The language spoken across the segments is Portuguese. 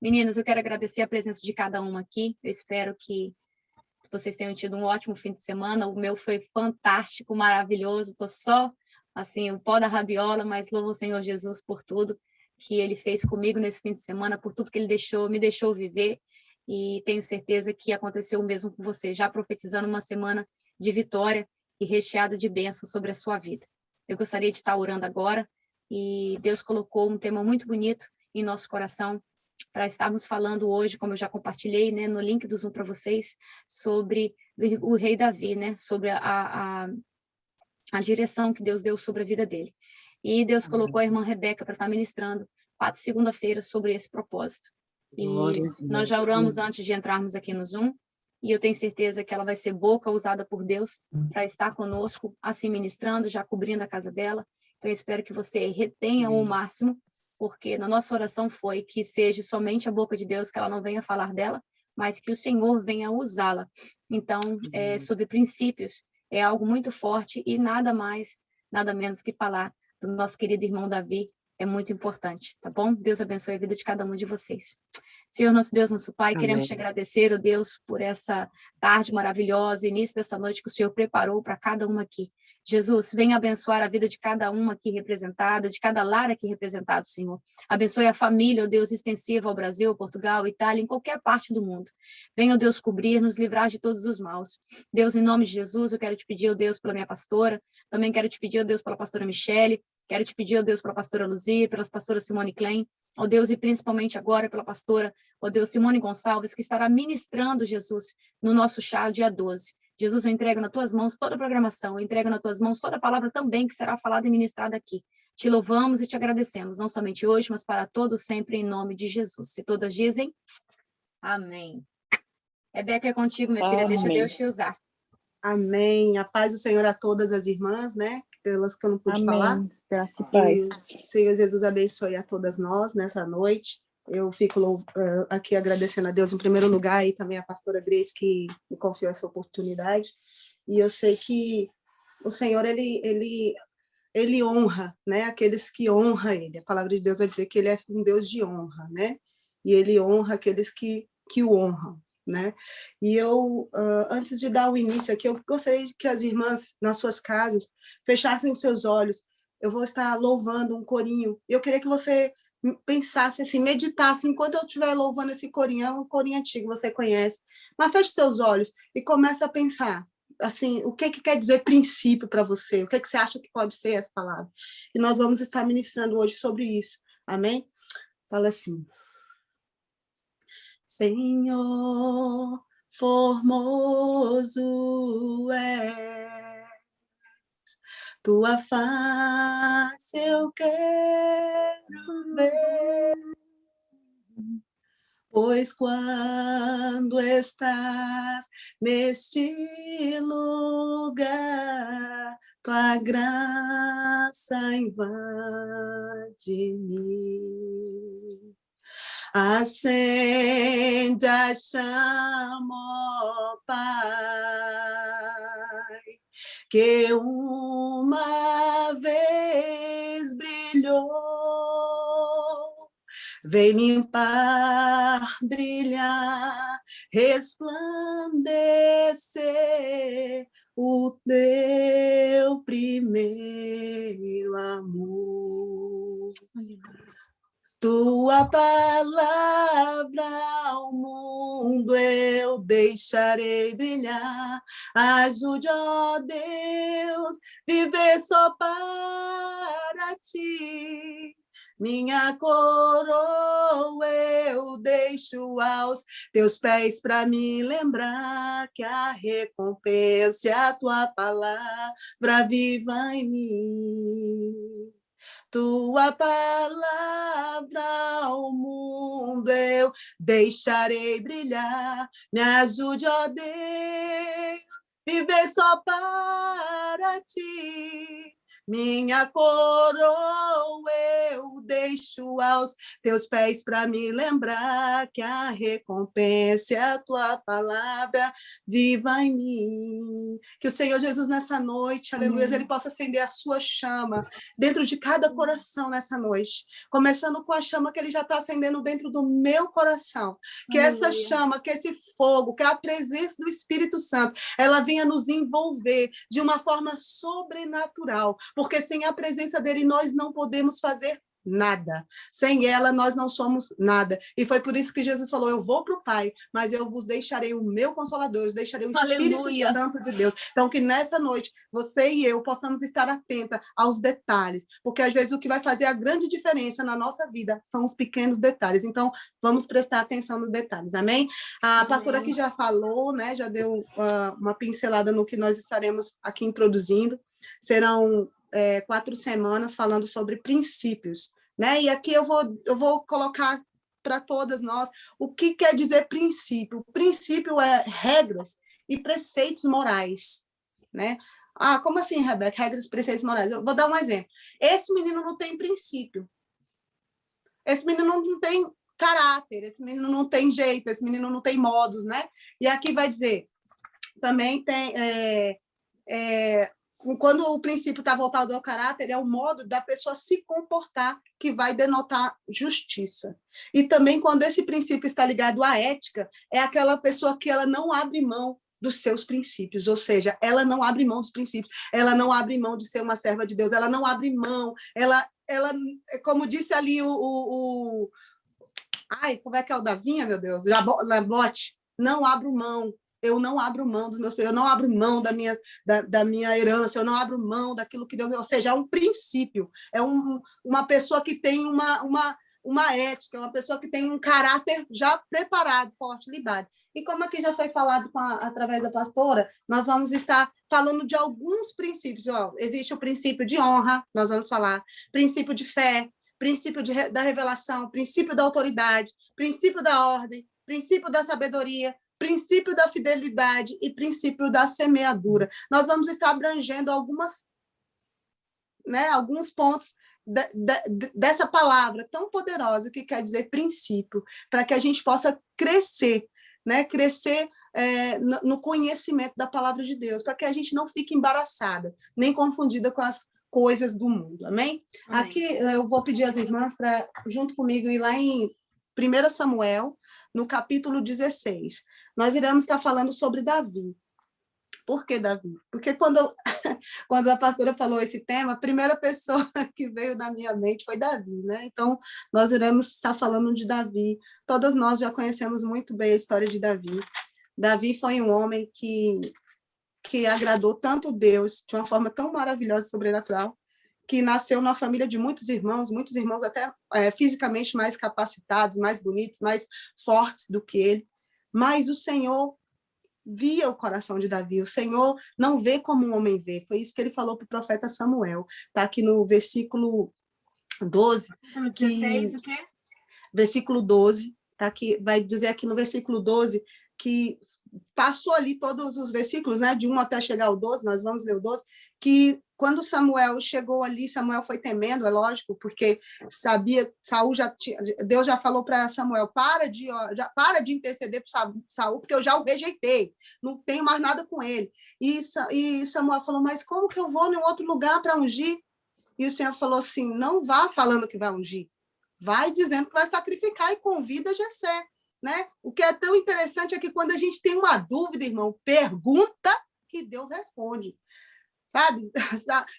Meninas, eu quero agradecer a presença de cada uma aqui. Eu espero que vocês tenham tido um ótimo fim de semana. O meu foi fantástico, maravilhoso. Estou só, assim, o pó da rabiola, mas louvo o Senhor Jesus por tudo que Ele fez comigo nesse fim de semana, por tudo que Ele me deixou viver. E tenho certeza que aconteceu o mesmo com você, já profetizando uma semana de vitória e recheada de bênçãos sobre a sua vida. Eu gostaria de estar orando agora, e Deus colocou um tema muito bonito em nosso coração, para estarmos falando hoje, como eu já compartilhei, né, no link do Zoom para vocês, sobre o rei Davi, né, sobre a direção que Deus deu sobre a vida dele. E Deus colocou a irmã Rebeca para estar ministrando 4 segunda-feiras sobre esse propósito. E nós já oramos antes de entrarmos aqui no Zoom, e eu tenho certeza que ela vai ser boca usada por Deus para estar conosco, assim ministrando, já cobrindo a casa dela. Então eu espero que você retenha o máximo, porque na nossa oração foi que seja somente a boca de Deus, que ela não venha falar dela, mas que o Senhor venha usá-la. Então, sobre princípios, é algo muito forte, e nada mais, nada menos que falar do nosso querido irmão Davi é muito importante, tá bom? Deus abençoe a vida de cada um de vocês. Senhor, nosso Deus, nosso Pai, queremos te agradecer, ó Deus, por essa tarde maravilhosa, início dessa noite que o Senhor preparou para cada uma aqui. Jesus, venha abençoar a vida de cada uma aqui representada, de cada lar aqui representado, Senhor. Abençoe a família, ó Deus, extensiva ao Brasil, Portugal, Itália, em qualquer parte do mundo. Venha, ó Deus, cobrir, nos livrar de todos os maus. Deus, em nome de Jesus, eu quero te pedir, ó Deus, pela minha pastora, também quero te pedir, ó Deus, pela pastora Michele, quero te pedir, ó Deus, pela pastora Luzia, pelas pastoras Simone Klein, ó Deus, e principalmente agora pela pastora, ó Deus, Simone Gonçalves, que estará ministrando, Jesus, no nosso chá, dia 12. Jesus, eu entrego nas tuas mãos toda a programação, eu entrego nas tuas mãos toda a palavra também que será falada e ministrada aqui. Te louvamos e te agradecemos, não somente hoje, mas para todos sempre, em nome de Jesus. Se todas dizem, amém. Rebeca, é contigo, minha filha, deixa Deus te usar. Amém. A paz do Senhor a todas as irmãs, né? Pelas que eu não pude falar. Graça e paz. E o Senhor Jesus abençoe a todas nós nessa noite. Eu fico aqui agradecendo a Deus em primeiro lugar, e também a pastora Grace, que me confiou essa oportunidade. E eu sei que o Senhor, ele honra, né, aqueles que honram Ele. A palavra de Deus vai dizer que Ele é um Deus de honra, né? E Ele honra aqueles que o honram, né? E eu, antes de dar o início aqui, eu gostaria que as irmãs, nas suas casas, fechassem os seus olhos. Eu vou estar louvando um corinho. Eu queria que você pensasse assim, meditasse enquanto eu estiver louvando esse corinho. É um corinho antigo, você conhece. Mas feche seus olhos e comece a pensar assim, o que quer dizer princípio para você? O que você acha que pode ser essa palavra? E nós vamos estar ministrando hoje sobre isso. Amém? Fala assim: Senhor, formoso és, tua face eu quero ver, pois quando estás neste lugar, tua graça invade-me. Acende a chama, ó Pai, que uma vez brilhou. Vem limpar, brilhar, resplandecer o teu primeiro amor. Tua palavra ao mundo eu deixarei brilhar. Ajude, ó Deus, viver só para ti. Minha coroa eu deixo aos teus pés para me lembrar que a recompensa é a tua palavra viva em mim. Tua palavra ao mundo eu deixarei brilhar. Me ajude, ó Deus, viver só para ti. Minha coroa eu deixo aos teus pés para me lembrar que a recompensa é a tua palavra viva em mim. Que o Senhor Jesus nessa noite, aleluia, ele possa acender a sua chama dentro de cada coração nessa noite. Começando com a chama que ele já está acendendo dentro do meu coração. Que essa chama, que esse fogo, que a presença do Espírito Santo, ela venha nos envolver de uma forma sobrenatural. Porque sem a presença dele, nós não podemos fazer nada. Sem ela, nós não somos nada. E foi por isso que Jesus falou, eu vou para o Pai, mas eu vos deixarei o meu Consolador, eu deixarei o Espírito Santo de Deus. Então, que nessa noite, você e eu possamos estar atenta aos detalhes, porque às vezes o que vai fazer a grande diferença na nossa vida são os pequenos detalhes. Então, vamos prestar atenção nos detalhes, amém? A pastora aqui já falou, né, já deu uma pincelada no que nós estaremos aqui introduzindo. Serão 4 semanas falando sobre princípios, né? E aqui eu vou colocar para todas nós o que quer dizer princípio. Princípio é regras e preceitos morais, né? Ah, como assim, Rebeca? Regras e preceitos morais. Eu vou dar um exemplo. Esse menino não tem princípio. Esse menino não tem caráter, esse menino não tem jeito, esse menino não tem modos, né? E aqui vai dizer, também tem... quando o princípio está voltado ao caráter, é o modo da pessoa se comportar que vai denotar justiça. E também, quando esse princípio está ligado à ética, é aquela pessoa que ela não abre mão dos seus princípios, ou seja, ela não abre mão dos princípios, ela não abre mão de ser uma serva de Deus, ela não abre mão, ela como disse ali ai, como é que é o Davinha, meu Deus? Labote, não abro mão. Eu não abro mão dos meus, eu não abro mão da minha herança, eu não abro mão daquilo que Deus... Ou seja, é um princípio, é uma pessoa que tem uma ética, uma pessoa que tem um caráter já preparado, forte, libado. E como aqui já foi falado através da pastora, nós vamos estar falando de alguns princípios. Existe o princípio de honra, nós vamos falar, princípio de fé, princípio da revelação, princípio da autoridade, princípio da ordem, princípio da sabedoria, princípio da fidelidade e princípio da semeadura. Nós vamos estar abrangendo alguns pontos dessa palavra tão poderosa que quer dizer princípio, para que a gente possa crescer, né? Crescer no conhecimento da palavra de Deus, para que a gente não fique embaraçada, nem confundida com as coisas do mundo, amém? Aqui eu vou pedir às irmãs para, junto comigo, ir lá em 1 Samuel, no capítulo 16. Nós iremos estar falando sobre Davi. Por que Davi? Porque quando a pastora falou esse tema, a primeira pessoa que veio na minha mente foi Davi, né? Então, nós iremos estar falando de Davi. Todas nós já conhecemos muito bem a história de Davi. Davi foi um homem que agradou tanto Deus de uma forma tão maravilhosa e sobrenatural, que nasceu numa família de muitos irmãos até fisicamente mais capacitados, mais bonitos, mais fortes do que ele. Mas o Senhor via o coração de Davi, o Senhor não vê como um homem vê. Foi isso que ele falou para o profeta Samuel. Está aqui no versículo 12. 16, o quê? Versículo 12, tá aqui, vai dizer aqui no versículo 12 que passou ali todos os versículos, né, de 1 até chegar ao 12, nós vamos ler o 12, que quando Samuel chegou ali, Samuel foi temendo, é lógico, porque sabia, Deus já falou para Samuel, para de interceder por Saul, porque eu já o rejeitei, não tenho mais nada com ele. E Samuel falou, mas como que eu vou em outro lugar para ungir? E o Senhor falou assim, não vá falando que vai ungir, vai dizendo que vai sacrificar e convida Jessé. Né? O que é tão interessante é que quando a gente tem uma dúvida, irmão, pergunta que Deus responde. Sabe?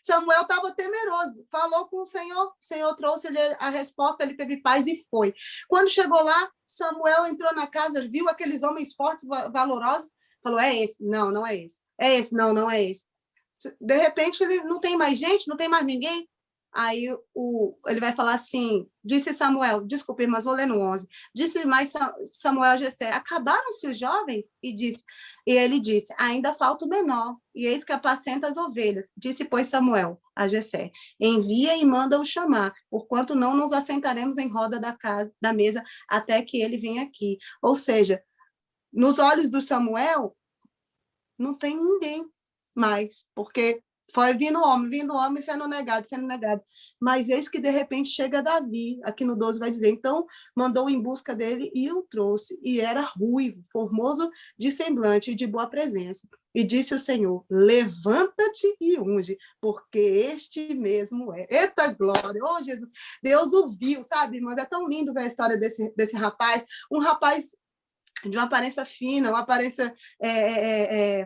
Samuel estava temeroso, falou com o Senhor trouxe ele a resposta, ele teve paz e foi. Quando chegou lá, Samuel entrou na casa, viu aqueles homens fortes, valorosos, falou, é esse? Não, não é esse. É esse? Não, não é esse. De repente, ele não tem mais gente, não tem mais ninguém. Aí ele vai falar assim, disse Samuel, desculpe, mas vou ler no 11, disse mais Samuel a Jessé, acabaram-se os jovens? E ele disse, ainda falta o menor, e eis que apacenta as ovelhas. Disse, pois, Samuel a Jessé, envia e manda-o chamar, porquanto não nos assentaremos em roda da mesa até que ele venha aqui. Ou seja, nos olhos do Samuel, não tem ninguém mais, porque foi vindo homem, sendo negado. Mas eis que, de repente, chega Davi, aqui no 12 vai dizer, então, mandou em busca dele e o trouxe. E era ruivo, formoso de semblante e de boa presença. E disse o Senhor, levanta-te e unge, porque este mesmo é. Eita glória! Oh, Jesus! Deus o viu, sabe, irmãs? É tão lindo ver a história desse rapaz. Um rapaz de uma aparência fina, uma aparência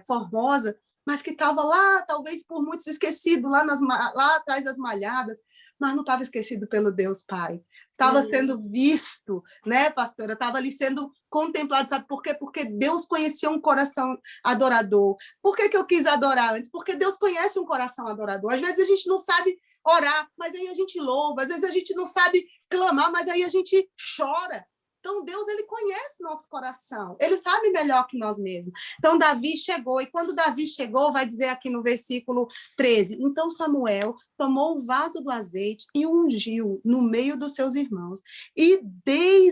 formosa, mas que estava lá, talvez por muitos esquecido, lá atrás das malhadas, mas não estava esquecido pelo Deus Pai. Estava sendo visto, né, pastora? Estava ali sendo contemplado, sabe por quê? Porque Deus conhecia um coração adorador. Por que eu quis adorar antes? Porque Deus conhece um coração adorador. Às vezes a gente não sabe orar, mas aí a gente louva. Às vezes a gente não sabe clamar, mas aí a gente chora. Então, Deus, ele conhece nosso coração. Ele sabe melhor que nós mesmos. Então, Davi chegou. E quando Davi chegou, vai dizer aqui no versículo 13. Então, Samuel tomou o vaso do azeite e ungiu no meio dos seus irmãos.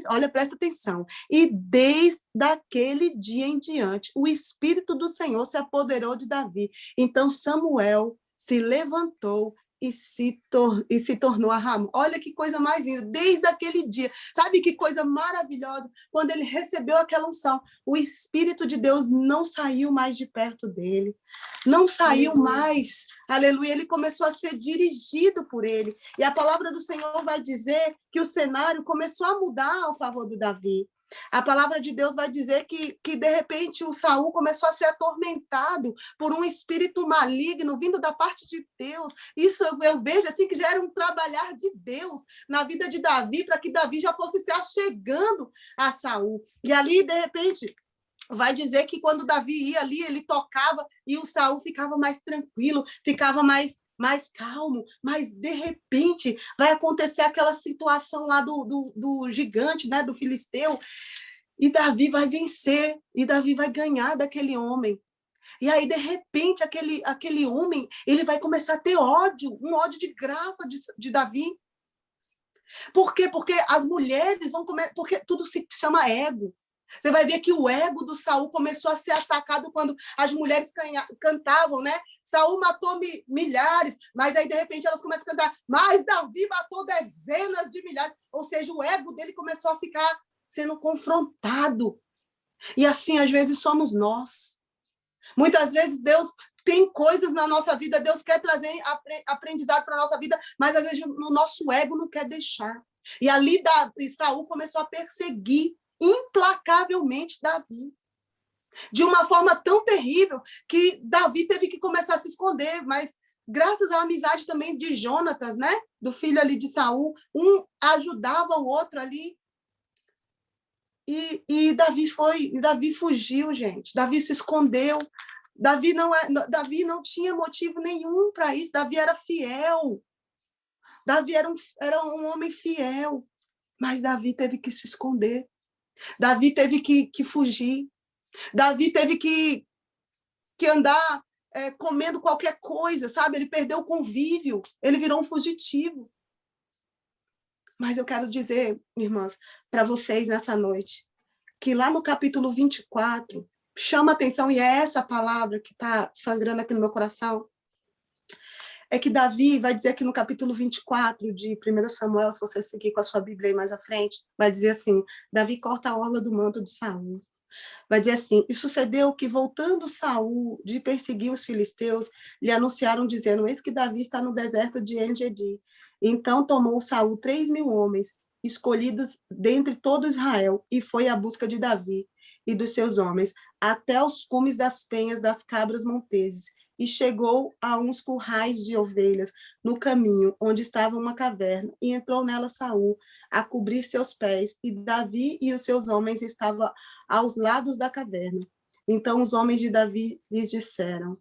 Olha, presta atenção. E desde aquele dia em diante, o Espírito do Senhor se apoderou de Davi. Então, Samuel se levantou e se tornou a Ramon. Olha que coisa mais linda, desde aquele dia. Sabe que coisa maravilhosa? Quando ele recebeu aquela unção, o Espírito de Deus não saiu mais de perto dele, não saiu mais, aleluia, ele começou a ser dirigido por ele. E a palavra do Senhor vai dizer que o cenário começou a mudar ao favor do Davi. A palavra de Deus vai dizer que de repente o Saul começou a ser atormentado por um espírito maligno vindo da parte de Deus. Isso eu vejo assim que já era um trabalhar de Deus na vida de Davi, para que Davi já fosse se achegando a Saul. E ali, de repente, vai dizer que quando Davi ia ali, ele tocava e o Saul ficava mais tranquilo, ficava mais calmo, mas de repente vai acontecer aquela situação lá do gigante, né, do filisteu, e Davi vai vencer, e Davi vai ganhar daquele homem. E aí, de repente, aquele homem, ele vai começar a ter ódio, um ódio de graça de Davi. Por quê? Porque as mulheres vão começar, porque tudo se chama ego. Você vai ver que o ego do Saul começou a ser atacado quando as mulheres cantavam, né? Saul matou milhares, mas aí, de repente, elas começam a cantar, mas Davi matou dezenas de milhares. Ou seja, o ego dele começou a ficar sendo confrontado. E assim, às vezes, somos nós. Muitas vezes, Deus tem coisas na nossa vida, Deus quer trazer aprendizado para a nossa vida, mas, às vezes, o nosso ego não quer deixar. E ali, Saul começou a perseguir implacavelmente Davi, de uma forma tão terrível que Davi teve que começar a se esconder, mas graças à amizade também de Jonatas, né, do filho ali de Saul, um ajudava o outro ali, e Davi fugiu, gente, Davi se escondeu, Davi não tinha motivo nenhum para isso, Davi era fiel, Davi era um homem fiel, mas Davi teve que se esconder. Davi teve que fugir. Davi teve que andar comendo qualquer coisa, sabe? Ele perdeu o convívio, ele virou um fugitivo. Mas eu quero dizer, irmãs, para vocês nessa noite, que lá no capítulo 24, chama atenção, e é essa palavra que está sangrando aqui no meu coração, é que Davi vai dizer aqui no capítulo 24 de 1 Samuel, se você seguir com a sua Bíblia aí mais à frente, vai dizer assim, Davi corta a orla do manto de Saul. Vai dizer assim, e sucedeu que, voltando Saul de perseguir os filisteus, lhe anunciaram, dizendo, eis que Davi está no deserto de En-Gedi. Então tomou Saul 3.000 homens, escolhidos dentre todo Israel, e foi à busca de Davi e dos seus homens, até os cumes das penhas das cabras monteses, e chegou a uns currais de ovelhas no caminho, onde estava uma caverna, e entrou nela Saul, a cobrir seus pés, e Davi e os seus homens estavam aos lados da caverna. Então os homens de Davi lhes disseram,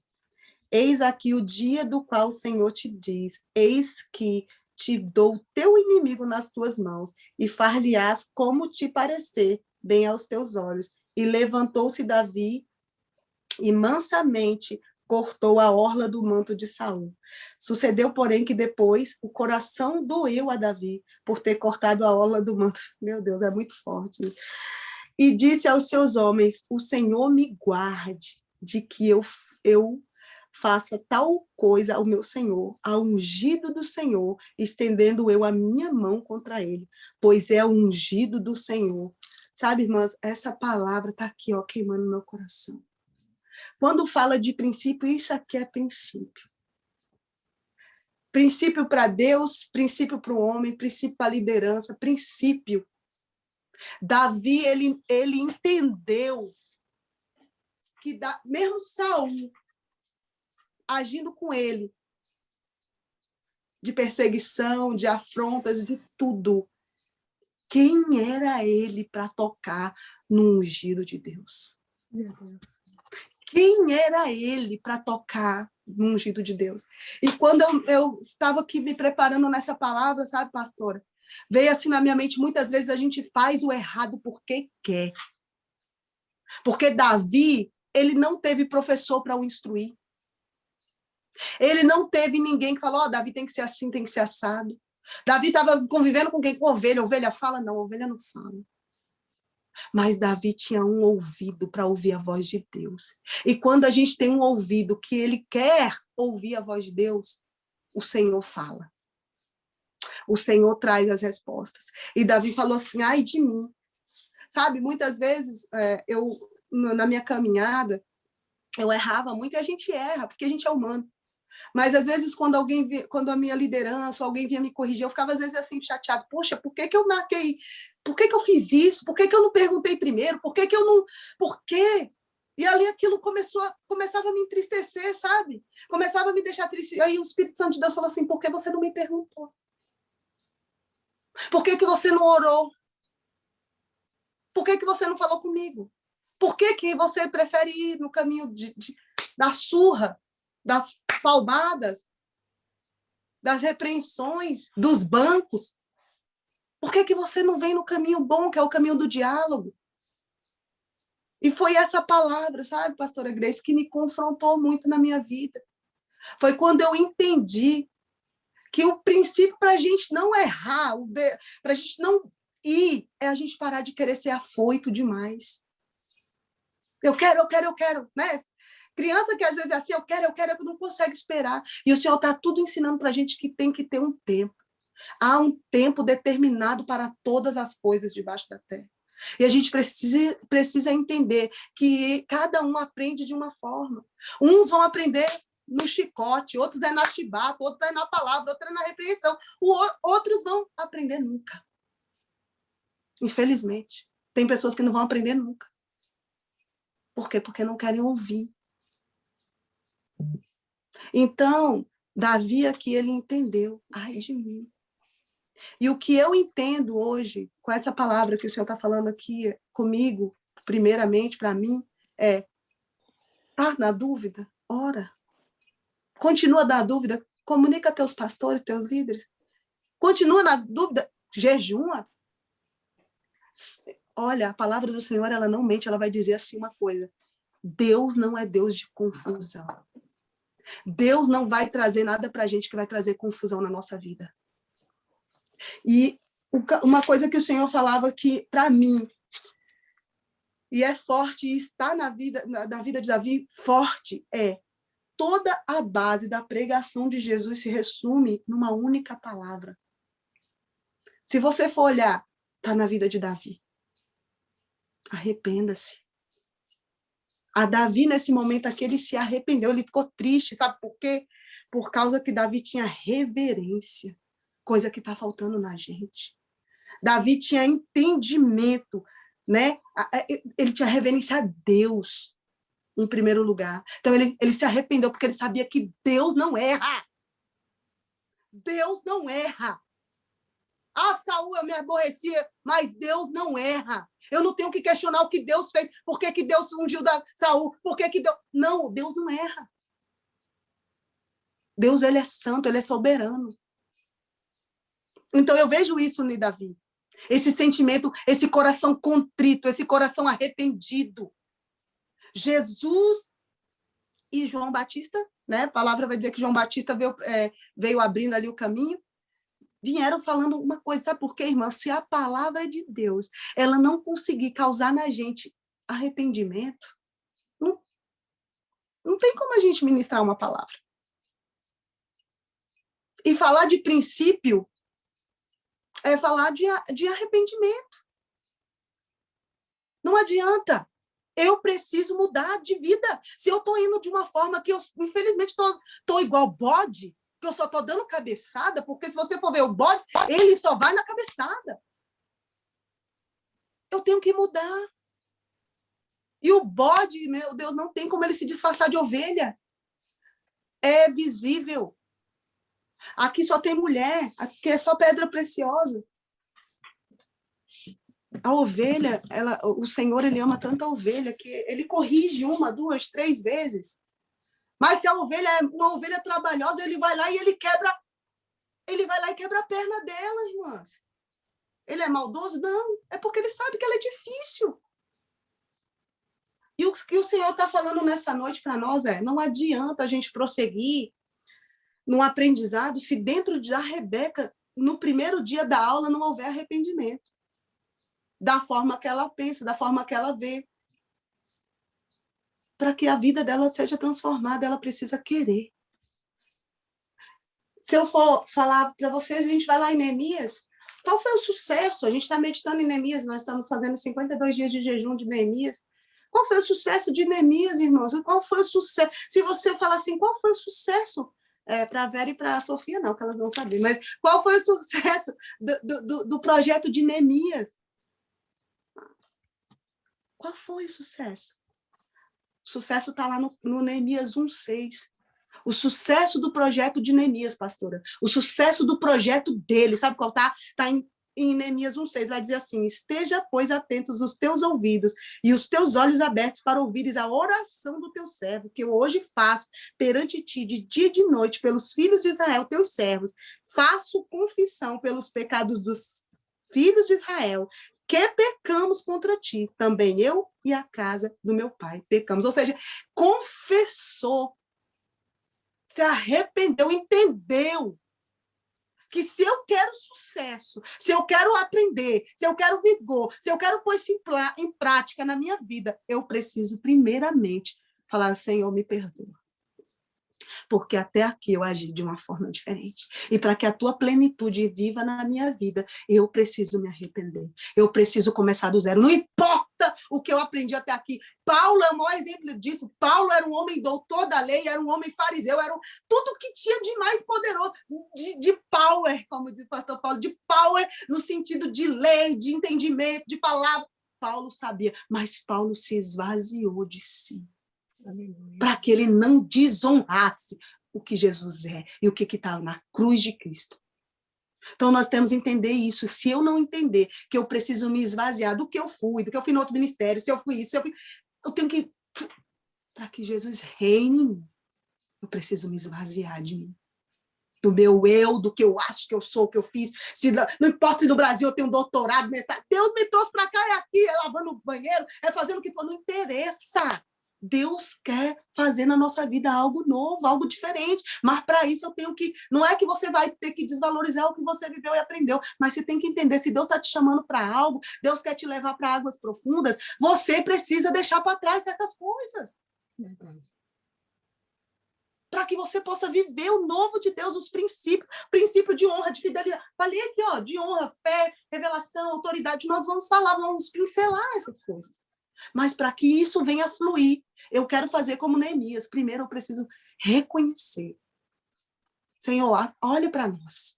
eis aqui o dia do qual o Senhor te diz, eis que te dou teu inimigo nas tuas mãos, e far-lhe-ás como te parecer bem aos teus olhos. E levantou-se Davi, e mansamente cortou a orla do manto de Saul. Sucedeu, porém, que depois o coração doeu a Davi por ter cortado a orla do manto. Meu Deus, é muito forte. E disse aos seus homens, o Senhor me guarde de que eu faça tal coisa ao meu Senhor, ao ungido do Senhor, estendendo eu a minha mão contra ele, pois é o ungido do Senhor. Sabe, irmãs, essa palavra está aqui, ó, queimando no meu coração. Quando fala de princípio, isso aqui é princípio. Princípio para Deus, princípio para o homem, princípio para a liderança, princípio. Davi, ele entendeu que mesmo Saul agindo com ele, de perseguição, de afrontas, de tudo, quem era ele para tocar no ungido de Deus? Quem era ele para tocar no ungido de Deus? E quando eu estava aqui me preparando nessa palavra, sabe, pastora? Veio assim na minha mente, muitas vezes a gente faz o errado porque quer. Porque Davi, ele não teve professor para o instruir. Ele não teve ninguém que falou, Davi tem que ser assim, tem que ser assado. Davi estava convivendo com quem? Com ovelha. Ovelha fala? Não, ovelha não fala. Mas Davi tinha um ouvido para ouvir a voz de Deus. E quando a gente tem um ouvido que ele quer ouvir a voz de Deus, o Senhor fala. O Senhor traz as respostas. E Davi falou assim, ai de mim. Sabe, muitas vezes, na minha caminhada, eu errava muito, e a gente erra, porque a gente é humano. Mas, às vezes, quando a minha liderança, alguém vinha me corrigir, eu ficava, às vezes, assim, chateado. Poxa, por que eu marquei? Por que eu fiz isso? Por que eu não perguntei primeiro? Por que eu não... Por quê? E ali aquilo começava a me entristecer, sabe? Começava a me deixar triste. Aí o Espírito Santo de Deus falou assim, por que você não me perguntou? Por que você não orou? Por que você não falou comigo? Por que você prefere ir no caminho da surra, das palmadas, das repreensões, dos bancos? Por que você não vem no caminho bom, que é o caminho do diálogo? E foi essa palavra, sabe, pastora Grace, que me confrontou muito na minha vida. Foi quando eu entendi que o princípio para a gente não errar, para a gente não ir, é a gente parar de querer ser afoito demais. Eu quero, né? Criança que às vezes é assim, eu quero, não consegue esperar. E o Senhor está tudo ensinando para a gente que tem que ter um tempo. Há um tempo determinado para todas as coisas debaixo da terra. E a gente precisa entender que cada um aprende de uma forma. Uns vão aprender no chicote, outros é na chibata, outros é na palavra, outros é na repreensão. Outros vão aprender nunca. Infelizmente. Tem pessoas que não vão aprender nunca. Por quê? Porque não querem ouvir. Então, Davi aqui, ele entendeu. Ai de mim. E o que eu entendo hoje, com essa palavra que o Senhor está falando aqui comigo, primeiramente para mim, tá na dúvida? Ora. Continua na dúvida? Comunica a teus pastores, teus líderes. Continua na dúvida? Jejuma. Olha, a palavra do Senhor, ela não mente, ela vai dizer assim uma coisa. Deus não é Deus de confusão. Deus não vai trazer nada para a gente que vai trazer confusão na nossa vida. E uma coisa que o Senhor falava que, para mim, e é forte, e está na vida de Davi, forte, toda a base da pregação de Jesus se resume numa única palavra. Se você for olhar, está na vida de Davi. Arrependa-se. A Davi, nesse momento aqui, ele se arrependeu, ele ficou triste, sabe por quê? Por causa que Davi tinha reverência, coisa que está faltando na gente. Davi tinha entendimento, né? Ele tinha reverência a Deus, em primeiro lugar. Então, ele se arrependeu, porque ele sabia que Deus não erra. Deus não erra. Saul, eu me aborrecia, mas Deus não erra. Eu não tenho que questionar o que Deus fez. Por que Deus ungiu Saul? Por que Deus... Não, Deus não erra. Deus, ele é santo, ele é soberano. Então, eu vejo isso em Davi. Esse sentimento, esse coração contrito, esse coração arrependido. Jesus e João Batista, né? A palavra vai dizer que João Batista veio abrindo ali o caminho. Vieram falando uma coisa, sabe por quê, irmã? Se a palavra de Deus, ela não conseguir causar na gente arrependimento, não tem como a gente ministrar uma palavra. E falar de princípio é falar de arrependimento. Não adianta. Eu preciso mudar de vida. Se eu estou indo de uma forma que eu, infelizmente, estou igual bode, que eu só estou dando cabeçada, porque se você for ver o bode, ele só vai na cabeçada. Eu tenho que mudar. E o bode, meu Deus, não tem como ele se disfarçar de ovelha. É visível. Aqui só tem mulher, aqui é só pedra preciosa. A ovelha, o Senhor, ele ama tanto a ovelha que ele corrige 1, 2, 3 vezes. Mas se a ovelha é uma ovelha trabalhosa, ele vai lá e quebra a perna dela, irmãs. Ele é maldoso? Não, é porque ele sabe que ela é difícil. E o que o Senhor está falando nessa noite para nós não adianta a gente prosseguir num aprendizado se dentro da Rebeca, no primeiro dia da aula, não houver arrependimento. Da forma que ela pensa, da forma que ela vê. Para que a vida dela seja transformada, ela precisa querer. Se eu for falar para vocês, a gente vai lá em Neemias. Qual foi o sucesso? A gente está meditando em Neemias, nós estamos fazendo 52 dias de jejum de Neemias. Qual foi o sucesso de Neemias, irmãos? Qual foi o sucesso? Se você falar assim, qual foi o sucesso? Para a Vera e para a Sofia, não, que elas vão saber. Mas qual foi o sucesso do projeto de Neemias? Qual foi o sucesso? O sucesso está lá no Neemias 1:6. O sucesso do projeto de Neemias, pastora. O sucesso do projeto dele. Sabe qual está? Está em Neemias 1:6. Vai dizer assim: esteja, pois, atentos os teus ouvidos e os teus olhos abertos para ouvires a oração do teu servo, que eu hoje faço perante ti, de dia e de noite, pelos filhos de Israel, teus servos. Faço confissão pelos pecados dos filhos de Israel, que pecamos contra ti. Também eu e a casa do meu pai pecamos. Ou seja, confessou, se arrependeu, entendeu que se eu quero sucesso, se eu quero aprender, se eu quero vigor, se eu quero pôr isso em prática na minha vida, eu preciso primeiramente falar: Senhor, me perdoa. Porque até aqui eu agi de uma forma diferente. E para que a tua plenitude viva na minha vida, eu preciso me arrepender. Eu preciso começar do zero. Não importa o que eu aprendi até aqui. Paulo é o maior exemplo disso. Paulo era um homem doutor da lei, era um homem fariseu, era tudo que tinha de mais poderoso, de power, como diz o pastor Paulo, de power no sentido de lei, de entendimento, de palavra. Paulo sabia, mas Paulo se esvaziou de si, para que ele não desonrasse o que Jesus é e o que está na cruz de Cristo. Então, nós temos que entender isso. Se eu não entender que eu preciso me esvaziar do que eu fui no outro ministério, se eu fui isso, eu tenho que... Para que Jesus reine em mim, eu preciso me esvaziar de mim. Do meu eu, do que eu acho que eu sou, o que eu fiz. Não importa se no Brasil eu tenho doutorado, mestrado. Deus me trouxe para cá, é aqui, é lavando o banheiro, é fazendo o que for. Não interessa. Deus quer fazer na nossa vida algo novo, algo diferente. Mas para isso eu tenho que... Não é que você vai ter que desvalorizar o que você viveu e aprendeu, mas você tem que entender, se Deus está te chamando para algo, Deus quer te levar para águas profundas, você precisa deixar para trás certas coisas. Verdade. Para que você possa viver o novo de Deus, os princípio de honra, de fidelidade. Falei aqui, ó, de honra, fé, revelação, autoridade. Nós vamos falar, vamos pincelar essas coisas. Mas para que isso venha fluir, eu quero fazer como Neemias. Primeiro eu preciso reconhecer. Senhor, olhe para nós.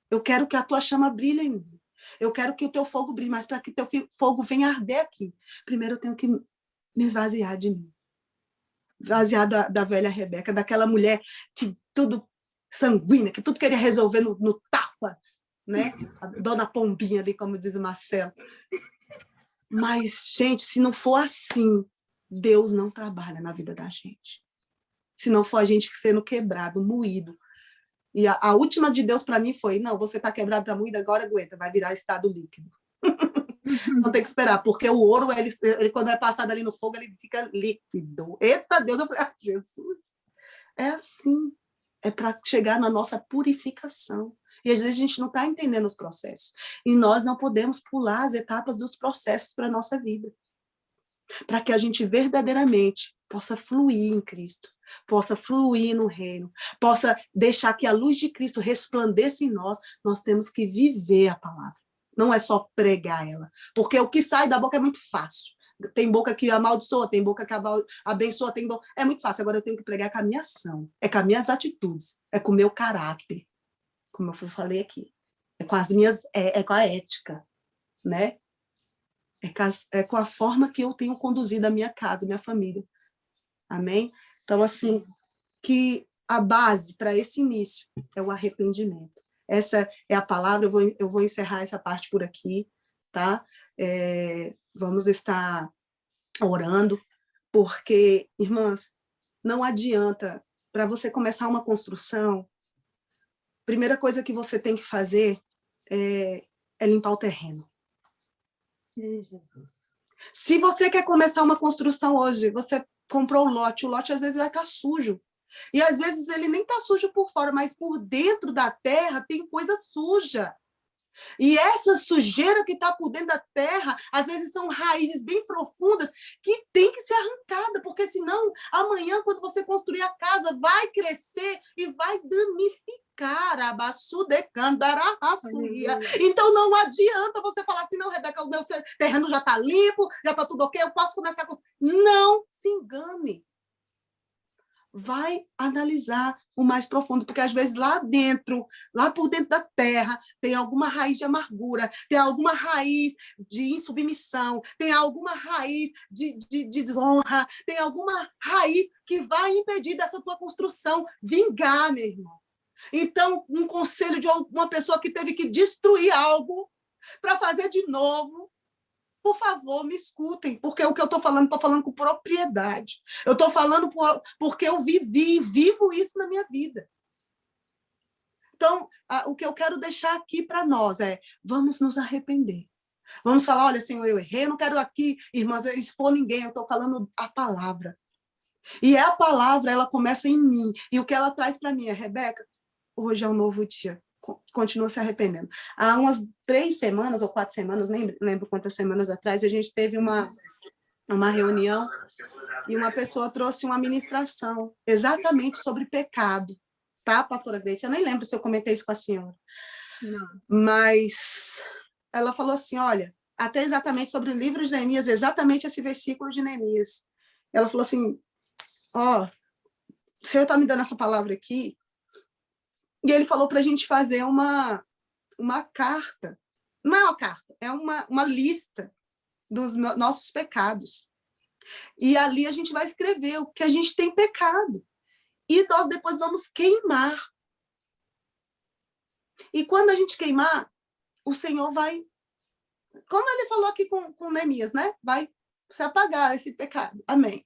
Eu quero que a tua chama brilhe em mim. Eu quero que o teu fogo brilhe, mas para que teu fogo venha arder aqui, primeiro eu tenho que me esvaziar de mim. Esvaziar da velha Rebeca, daquela mulher que tudo sanguínea, que tudo queria resolver no tapa, né? A dona Pombinha ali, como diz o Marcelo. Mas, gente, se não for assim, Deus não trabalha na vida da gente. Se não for a gente sendo quebrado, moído. E a última de Deus para mim foi: não, você está quebrado, está moído, agora aguenta, vai virar estado líquido. Não tem que esperar, porque o ouro, ele quando é passado ali no fogo, ele fica líquido. Eita Deus, eu falei: Jesus, é assim. É para chegar na nossa purificação. E às vezes a gente não está entendendo os processos. E nós não podemos pular as etapas dos processos para a nossa vida. Para que a gente verdadeiramente possa fluir em Cristo, possa fluir no reino, possa deixar que a luz de Cristo resplandeça em nós, nós temos que viver a palavra. Não é só pregar ela. Porque o que sai da boca é muito fácil. tem boca que amaldiçoa, tem boca que abençoa, tem boca... É muito fácil, agora eu tenho que pregar com a minha ação, é com as minhas atitudes, é com o meu caráter, como eu falei aqui, é com as minhas, é com a ética, né? É com a forma que eu tenho conduzido a minha casa, a minha família. Amém? Então, assim, que a base para esse início é o arrependimento. Essa é a palavra, eu vou encerrar essa parte por aqui, tá? Vamos estar orando, porque, irmãs, não adianta, para você começar uma construção, primeira coisa que você tem que fazer é limpar o terreno. Jesus. Se você quer começar uma construção hoje, você comprou o lote às vezes vai estar sujo. E às vezes ele nem está sujo por fora, mas por dentro da terra tem coisa suja. E essa sujeira que está por dentro da terra, às vezes são raízes bem profundas que tem que ser arrancada, porque senão amanhã, quando você construir a casa, vai crescer e vai danificar. Então não adianta você falar assim, não, Rebeca, o meu terreno já está limpo, já está tudo ok, eu posso começar a construir. Não se engane. Vai analisar o mais profundo, porque às vezes lá dentro, lá por dentro da terra, tem alguma raiz de amargura, tem alguma raiz de insubmissão, tem alguma raiz de desonra, tem alguma raiz que vai impedir dessa tua construção vingar, meu irmão. Então, um conselho de uma pessoa que teve que destruir algo para fazer de novo, por favor, me escutem, porque o que eu estou falando com propriedade. Eu estou falando porque eu vivo isso na minha vida. Então, o que eu quero deixar aqui para nós é, vamos nos arrepender. Vamos falar, olha, Senhor, eu errei, eu não quero aqui, irmãs, expor ninguém, eu estou falando a palavra. E a palavra, ela começa em mim. E o que ela traz para mim é, Rebeca, hoje é um novo dia. Continua se arrependendo. Há umas 3 semanas ou 4 semanas, nem lembro quantas semanas atrás, a gente teve uma reunião e uma pessoa trouxe uma ministração exatamente sobre pecado. Tá, pastora Grace? Eu nem lembro se eu comentei isso com a senhora. Não. Mas ela falou assim, olha, até exatamente sobre o livro de Neemias, exatamente esse versículo de Neemias. Ela falou assim, ó, o Senhor está me dando essa palavra aqui, e ele falou para a gente fazer uma carta. Não é uma carta, é uma lista dos nossos pecados. E ali a gente vai escrever o que a gente tem pecado. E nós depois vamos queimar. E quando a gente queimar, o Senhor vai... Como ele falou aqui com Neemias, né? Vai se apagar esse pecado. Amém.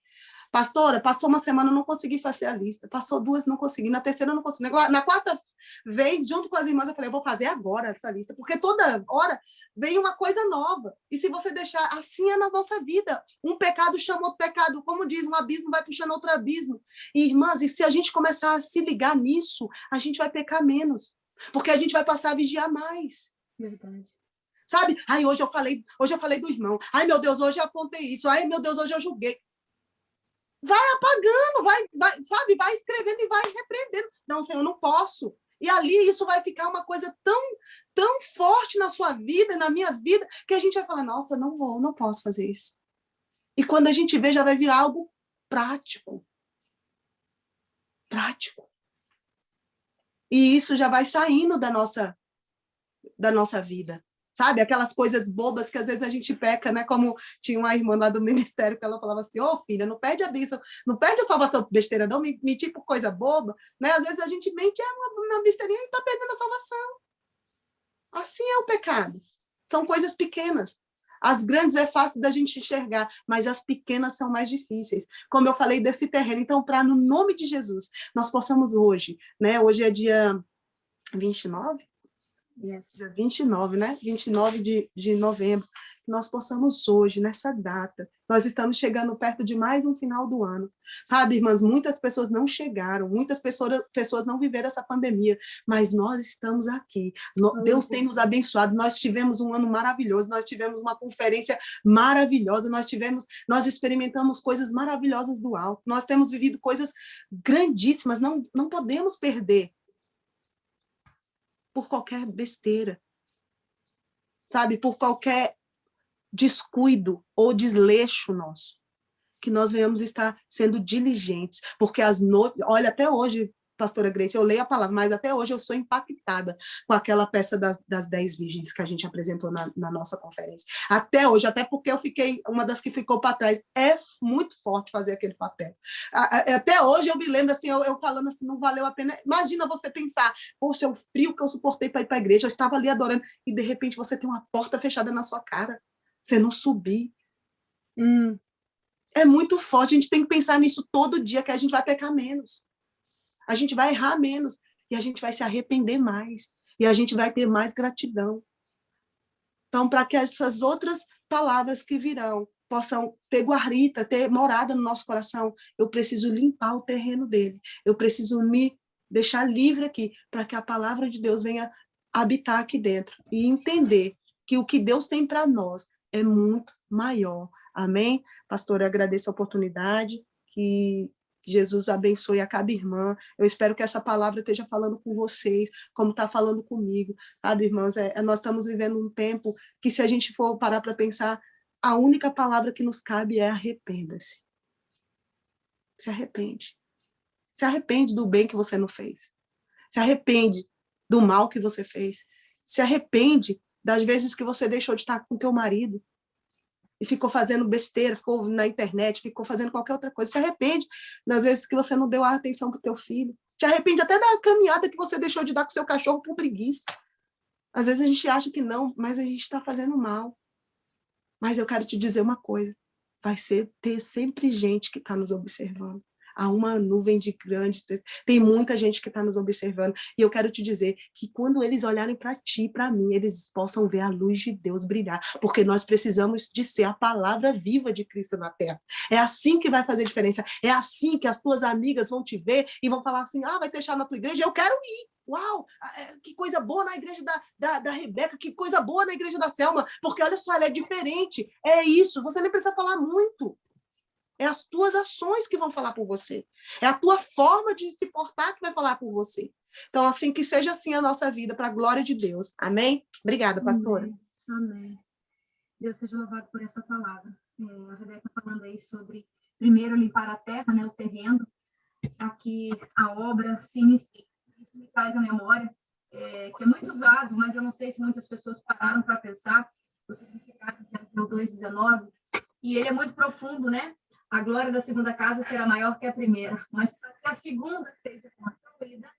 Pastora, passou uma semana, não consegui fazer a lista. Passou 2, não consegui. Na terceira, não consegui. Na 4ª vez, junto com as irmãs, eu falei, eu vou fazer agora essa lista. Porque toda hora vem uma coisa nova. E se você deixar, assim é na nossa vida. Um pecado chama outro pecado. Como diz, um abismo vai puxando outro abismo. E, irmãs, e se a gente começar a se ligar nisso, a gente vai pecar menos. Porque a gente vai passar a vigiar mais. Verdade. Sabe? Ai, hoje eu falei do irmão. Ai, meu Deus, hoje eu apontei isso. Ai, meu Deus, hoje eu julguei. Vai apagando, sabe? Vai escrevendo e vai repreendendo. Não, Senhor, eu não posso. E ali isso vai ficar uma coisa tão forte na sua vida, na minha vida, que a gente vai falar, nossa, não posso fazer isso. E quando a gente vê, já vai virar algo prático. Prático. E isso já vai saindo da nossa vida. Sabe? Aquelas coisas bobas que às vezes a gente peca, né? Como tinha uma irmã lá do ministério que ela falava assim, filha, não perde a bênção, não perde a salvação por besteira, não, mentir por coisa boba, né? Às vezes a gente mente uma besteirinha e está perdendo a salvação. Assim é o pecado. São coisas pequenas. As grandes é fácil da gente enxergar, mas as pequenas são mais difíceis. Como eu falei desse terreno. Então, para no nome de Jesus, nós possamos hoje, né? Hoje é dia 29? Yes. Dia 29, né? 29 de novembro, que nós possamos hoje, nessa data, nós estamos chegando perto de mais um final do ano. Sabe, irmãs, muitas pessoas não chegaram, muitas pessoas não viveram essa pandemia, mas nós estamos aqui. Deus tem nos abençoado, nós tivemos um ano maravilhoso, nós tivemos uma conferência maravilhosa, nós experimentamos coisas maravilhosas do alto, nós temos vivido coisas grandíssimas, não podemos perder por qualquer besteira, sabe? Por qualquer descuido ou desleixo nosso. Que nós venhamos estar sendo diligentes, porque olha, até hoje, pastora Grace, eu leio a palavra, mas até hoje eu sou impactada com aquela peça das 10 virgens que a gente apresentou na nossa conferência. Até hoje, até porque eu fiquei, uma das que ficou para trás, é muito forte fazer aquele papel. Até hoje eu me lembro, assim, eu falando assim, não valeu a pena. Imagina você pensar, poxa, o frio que eu suportei para ir para a igreja, eu estava ali adorando, e de repente você tem uma porta fechada na sua cara, você não subir. É muito forte, a gente tem que pensar nisso todo dia, que a gente vai pecar menos. A gente vai errar menos e a gente vai se arrepender mais e a gente vai ter mais gratidão. Então, para que essas outras palavras que virão possam ter guarita, ter morada no nosso coração, eu preciso limpar o terreno dele. Eu preciso me deixar livre aqui para que a palavra de Deus venha habitar aqui dentro e entender que o que Deus tem para nós é muito maior. Amém? Pastor, eu agradeço a oportunidade, que Jesus abençoe a cada irmã. Eu espero que essa palavra esteja falando com vocês, como está falando comigo. Sabe, irmãos, nós estamos vivendo um tempo que, se a gente for parar para pensar, a única palavra que nos cabe é arrependa-se. Se arrepende. Se arrepende do bem que você não fez. Se arrepende do mal que você fez. Se arrepende das vezes que você deixou de estar com teu marido e ficou fazendo besteira, ficou na internet, ficou fazendo qualquer outra coisa. Se arrepende das vezes que você não deu a atenção para o teu filho. Se arrepende até da caminhada que você deixou de dar com o seu cachorro por preguiça. Às vezes a gente acha que não, mas a gente está fazendo mal. Mas eu quero te dizer uma coisa, vai ter sempre gente que está nos observando. Há uma nuvem de grande, tem muita gente que está nos observando, e eu quero te dizer que quando eles olharem para ti e para mim, eles possam ver a luz de Deus brilhar, porque nós precisamos de ser a palavra viva de Cristo na terra. É assim que vai fazer diferença, é assim que as tuas amigas vão te ver e vão falar assim, vai ter chá na tua igreja, eu quero ir. Uau, que coisa boa na igreja da Rebeca, que coisa boa na igreja da Selma, porque olha só, ela é diferente, é isso, você nem precisa falar muito. É as tuas ações que vão falar por você. É a tua forma de se portar que vai falar por você. Então, assim, que seja assim a nossa vida, para a glória de Deus. Amém? Obrigada, pastora. Amém. Amém. Deus seja louvado por essa palavra. A Rebeca falando aí sobre, primeiro, limpar a terra, né, o terreno, para que a obra se inicie. Isso me traz a memória, que é muito usado, mas eu não sei se muitas pessoas pararam para pensar o significado de Ageu 2:19, e ele é muito profundo, né? A glória da segunda casa será maior que a primeira, mas para que a segunda seja construída,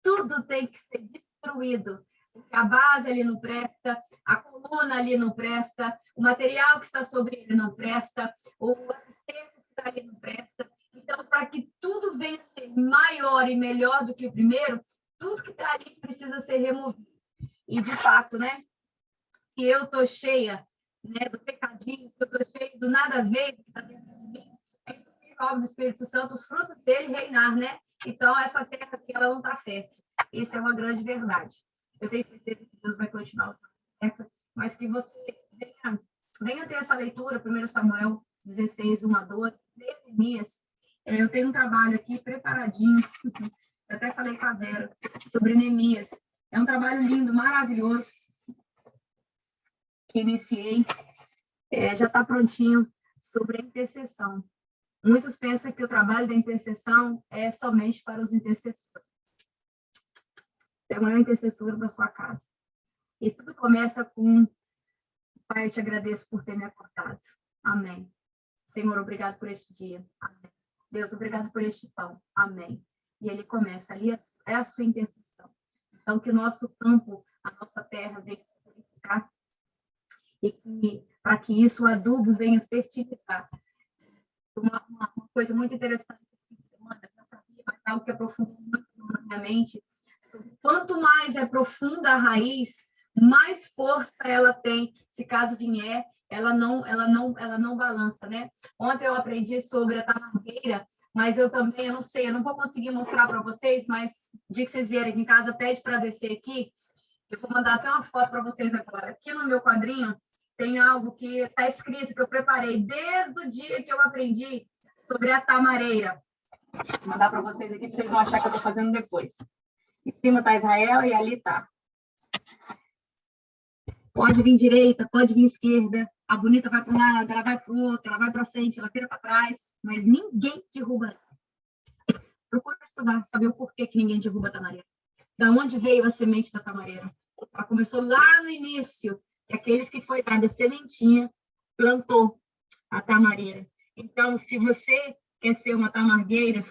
tudo tem que ser destruído, porque a base ali não presta, a coluna ali não presta, o material que está sobre ele não presta, o esterco que está ali não presta. Então, para que tudo venha a ser maior e melhor do que o primeiro, tudo que está ali precisa ser removido. E, de fato, né? Se eu estou cheia, né, do pecadinho, se eu estou cheia do nada a ver que está dentro de mim, é impossível a obra do Espírito Santo, os frutos dele reinar, né? Então, essa terra aqui, ela não está fértil. Isso é uma grande verdade. Eu tenho certeza que Deus vai continuar usando a terra, mas que você venha ter essa leitura, 1 Samuel 16, 1-12, Neemias. Eu tenho um trabalho aqui preparadinho, eu até falei com a Vera sobre Neemias. É um trabalho lindo, maravilhoso, que iniciei, já está prontinho, sobre a intercessão. Muitos pensam que o trabalho da intercessão é somente para os intercessores. Tem uma intercessora para sua casa. E tudo começa com: Pai, eu te agradeço por ter me acordado. Amém. Senhor, obrigado por este dia. Amém. Deus, obrigado por este pão. Amém. E ele começa ali, é a sua intercessão. Então, que o nosso campo, a nossa terra venha se purificar, e que, para que isso, o adubo venha fertilizar. Uma coisa muito interessante esse fim de semana, eu já sabia, mas algo que aprofundou muito na minha mente. Quanto mais é profunda a raiz, mais força ela tem, se caso vier, ela não balança, né? Ontem eu aprendi sobre a tamareira, mas eu não sei, eu não vou conseguir mostrar para vocês, mas no dia que vocês vierem aqui em casa, pede para descer aqui, eu vou mandar até uma foto para vocês agora. Aqui no meu quadrinho tem algo que está escrito, que eu preparei desde o dia que eu aprendi sobre a tamareira. Vou mandar para vocês aqui, para vocês não acharem que eu estou fazendo depois. Em cima está Israel e ali está. Pode vir direita, pode vir esquerda. A bonita vai para um lado, ela vai para o outro, ela vai para frente, ela vira para trás, mas ninguém derruba ela. Procura estudar, saber o porquê que ninguém derruba a tamareira. Da onde veio a semente da tamareira? Ela começou lá no início, e aqueles que foi dada a sementinha, plantou a tamareira. Então, se você quer ser uma tamargueira,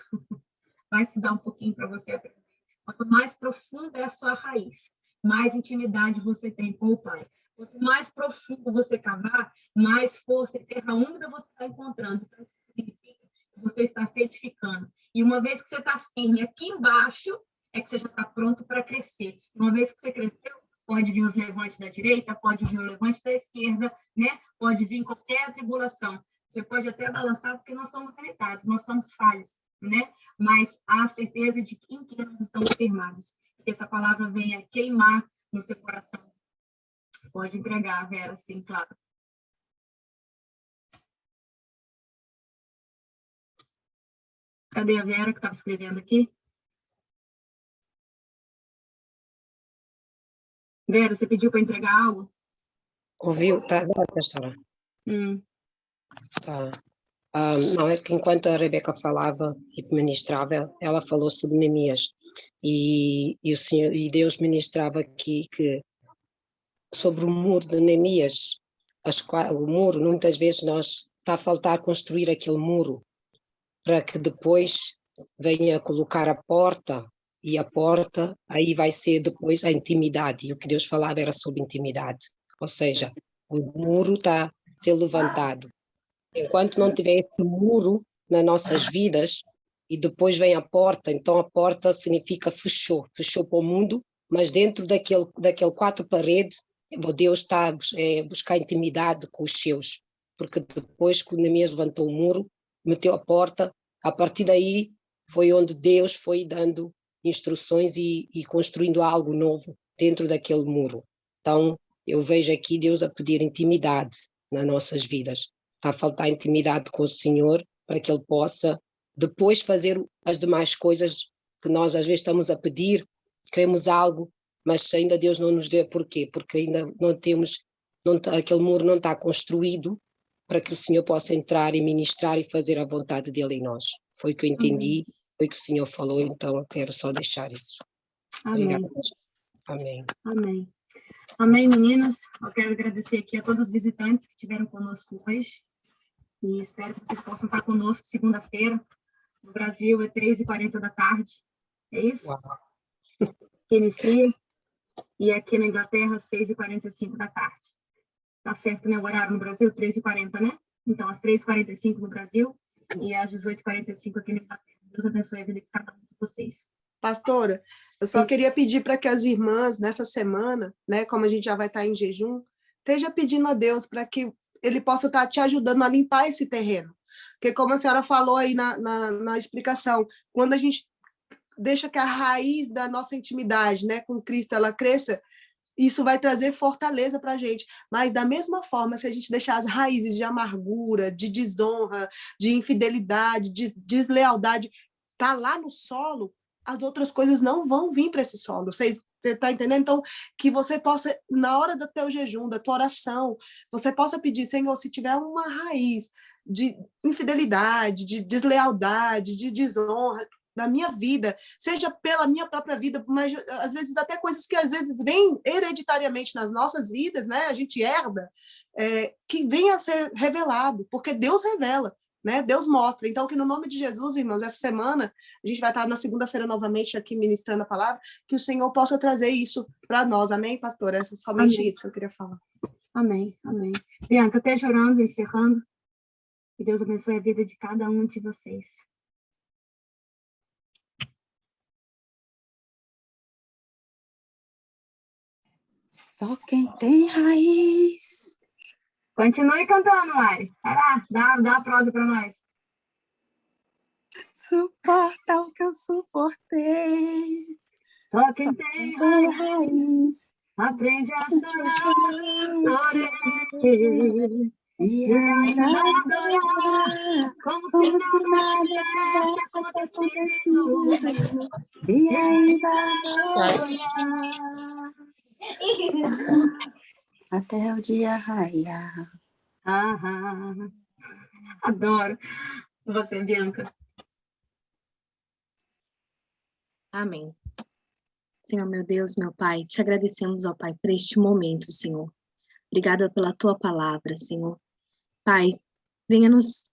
vai se dar um pouquinho para você aprender. Quanto mais profunda é a sua raiz, mais intimidade você tem com o Pai. Quanto mais profundo você cavar, mais força e terra úmida você está encontrando. Então, isso significa que você está se edificando. E uma vez que você está firme aqui embaixo, é que você já está pronto para crescer. Uma vez que você cresceu, pode vir os levantes da direita, pode vir o levante da esquerda, né? Pode vir qualquer tribulação. Você pode até balançar, porque nós somos limitados, nós somos falhos, né? Mas há certeza de que em que nós estamos firmados. Que essa palavra venha queimar no seu coração. Pode entregar, Vera, sim, claro. Cadê a Vera que estava escrevendo aqui? Vera, você pediu para entregar algo? Ouviu? Está, pastora? Tá. Não, é que enquanto a Rebeca falava e ministrava, ela falou sobre Neemias. E o Senhor, e Deus ministrava aqui que sobre o muro de Neemias, o muro, muitas vezes está a faltar construir aquele muro para que depois venha colocar a porta, e a porta aí vai ser depois a intimidade, e o que Deus falava era sobre intimidade, ou seja, o muro está a ser levantado. Enquanto não tiver esse muro nas nossas vidas, e depois vem a porta, então a porta significa fechou para o mundo, mas dentro daquele quatro paredes, Deus está a buscar intimidade com os seus, porque depois que o Neemias levantou o muro, meteu a porta, a partir daí foi onde Deus foi dando instruções e construindo algo novo dentro daquele muro. Então, eu vejo aqui Deus a pedir intimidade nas nossas vidas. Está a faltar intimidade com o Senhor para que Ele possa depois fazer as demais coisas que nós às vezes estamos a pedir, queremos algo, mas ainda Deus não nos deu. Porquê? Porque ainda não temos, aquele muro não está construído para que o Senhor possa entrar e ministrar e fazer a vontade dele em nós. Foi o que eu entendi, foi o que o Senhor falou, então eu quero só deixar isso. Amém. Obrigada. Amém. Amém. Amém, meninas. Eu quero agradecer aqui a todos os visitantes que estiveram conosco hoje e espero que vocês possam estar conosco segunda-feira. No Brasil é 13h40 da tarde, é isso? Uau. Que inicia. E aqui na Inglaterra, 6h45 da tarde. Tá certo, né? O horário no Brasil, 13h40, né? Então, às 13h45 no Brasil e às 18h45 aqui na Inglaterra. Deus abençoe a vida de cada um de vocês. Pastora, eu só queria pedir para que as irmãs, nessa semana, né, como a gente já vai estar em jejum, esteja pedindo a Deus para que Ele possa estar te ajudando a limpar esse terreno. Porque, como a senhora falou aí na explicação, quando a gente deixa que a raiz da nossa intimidade, né, com Cristo ela cresça, isso vai trazer fortaleza para a gente. Mas, da mesma forma, se a gente deixar as raízes de amargura, de desonra, de infidelidade, de deslealdade, tá lá no solo, as outras coisas não vão vir para esse solo. Você está entendendo? Então, que você possa, na hora do teu jejum, da tua oração, você possa pedir, Senhor, se tiver uma raiz de infidelidade, de deslealdade, de desonra na minha vida, seja pela minha própria vida, mas às vezes até coisas que às vezes vêm hereditariamente nas nossas vidas, né? A gente herda, que venha a ser revelado, porque Deus revela. Né? Deus mostra. Então, que no nome de Jesus, irmãos, essa semana, a gente vai estar na segunda-feira novamente aqui ministrando a palavra, que o Senhor possa trazer isso para nós. Amém, pastora? É somente isso que eu queria falar. Amém, amém. Bianca, até orando, encerrando. Que Deus abençoe a vida de cada um de vocês. Só quem tem raiz. Continue cantando, Mari. Vai lá, dá a prosa para nós. Suporta o que eu suportei. Só quem tem raiz aprende a chorar, chorei. E ainda adorar, como se nada tivesse acontecido. E ainda adorar. Até o dia raiar. Ah, adoro. Você, Bianca. Amém. Senhor, meu Deus, meu Pai, te agradecemos, ó Pai, por este momento, Senhor. Obrigada pela tua palavra, Senhor. Pai, venha nos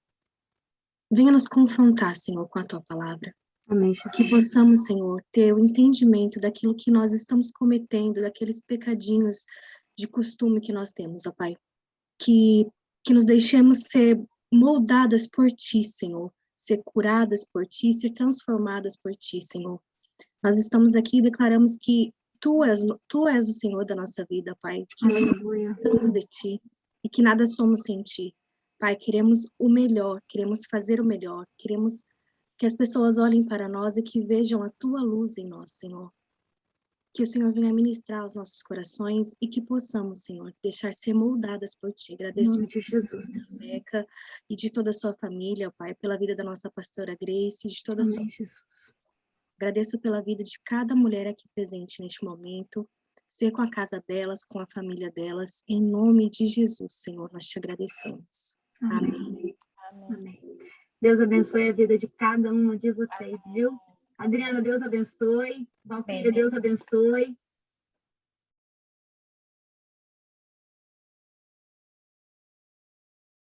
confrontar, Senhor, com a tua palavra. Amém, Que possamos, Senhor, ter o entendimento daquilo que nós estamos cometendo, daqueles pecadinhos de costume que nós temos, ó Pai. Que nos deixemos ser moldadas por Ti, Senhor. Ser curadas por Ti, ser transformadas por Ti, Senhor. Nós estamos aqui e declaramos que Tu és o Senhor da nossa vida, Pai. Que nós precisamos de Ti e que nada somos sem Ti. Pai, queremos o melhor, queremos fazer o melhor, queremos que as pessoas olhem para nós e que vejam a Tua luz em nós, Senhor. Que o Senhor venha ministrar os nossos corações e que possamos, Senhor, deixar ser moldadas por Ti. Agradeço em nome de Jesus, Rebeca e de toda a sua família, Pai, pela vida da nossa pastora Grace e de toda a sua... Amém, Jesus. Agradeço pela vida de cada mulher aqui presente neste momento, ser com a casa delas, com a família delas, em nome de Jesus, Senhor, nós te agradecemos. Amém. Amém. Deus abençoe a vida de cada uma de vocês, viu? Adriana, Deus abençoe. Valquíria, Deus abençoe.